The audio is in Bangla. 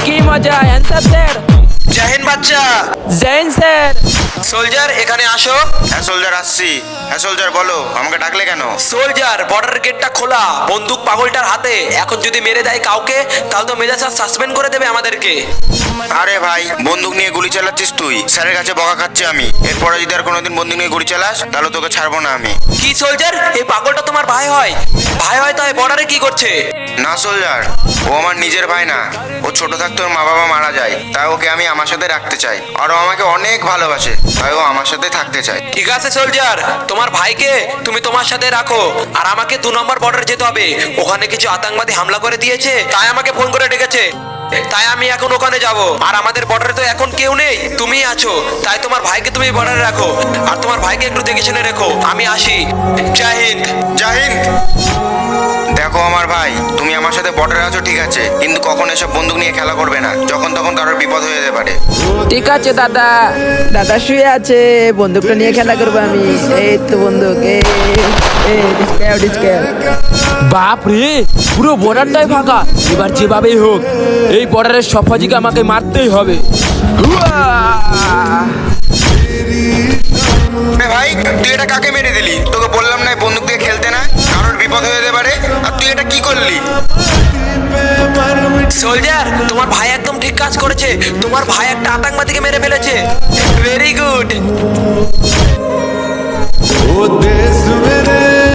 কি মজা হ্যান্ডসাম স্যার। জাহিন বাচ্চা। জৈন স্যার। সোলজার এখানে আসো। হ্যাঁ সোলজার আসছি। হ্যাঁ সোলজার বলো, আমাকে ডাকলে কেন? সোলজার বর্ডার গেটটা খোলা, বন্দুক পাগলটার হাতে। এখন যদি মেরে দেয় কাউকে তাহলে তো মেজর স্যার সাসপেন্ড করে দেবে আমাদেরকে। আরে ভাই, বন্দুক নিয়ে গুলি চালাচ্ছিস তুই? স্যারের কাছে বকা খাচ্ছি আমি। এরপরে যদি আর কোনোদিন বন্দুক নিয়ে গুলি চালাস তাহলে তোকে ছাড়বো না আমি। কি সোলজার, এই পাগলটা তোমার ভাই হয়? ভাই হয় তাই বর্ডারে কি করছে? না সোলজার, ও আমার নিজের ভাই না। ও ছোট থাকতে ওর মা বাবা মারা যায়, তাই ওকে আমি আমার সাথে রাখতে চাই। আর ও আমাকে অনেক ভালোবাসে, তাই ও আমার সাথে থাকতে চায়। ঠিক আছে সোলজার, তোমার ভাইকে তুমি তোমার সাথে রাখো। আর আমাকে 2 নম্বর বর্ডার যেতে হবে। ওখানে কিছু আতঙ্কবাদী হামলা করে দিয়েছে, তাই আমাকে ফোন করে ডেকেছে। তাই আমি এখন ওখানে যাব। আর আমাদের বর্ডারে তো এখন কেউ নেই, তুমি আছো। তাই তোমার ভাইকে তুমি বর্ডারে রাখো। আর তোমার ভাইকে একটু দেখে শুনে রেখো। আমি আসি। জয় হিন্দ। জাহিদ, দেখো আমার ভাই, তুমি আমার সাথে বর্ডারে আছো ঠিক আছে, কিন্তু কখন এসব বন্দুক নিয়ে খেলা করবে না। যখন তখন কারোর বিপদ হয়ে যেতে পারে। ঠিক আছে দাদা। দাদা শুয়ে আছে, বন্দুকটা নিয়ে খেলা করবো আমি। এই তো বন্দুক। বাপ রে, পুরো বর্ডারটাই ফাঁকা। এবার যেভাবেই হোক এই বর্ডারের সব ফাজিকে আমাকে মারতেই হবে। আরে ভাই, তুই এটা কাকে মেরে দিলি? তোকে বললাম না এই বন্দুক দিয়ে খেলতে না, কারোর বিপদ হয়ে যেতে পারে। আর তুই এটা কি করলি? সোলজার, তোমার ভাই একদম ঠিক কাজ করেছে। তোমার ভাই একটা আতঙ্কবাদীকে মেরে ফেলেছে। Very good. ओ देश मेरे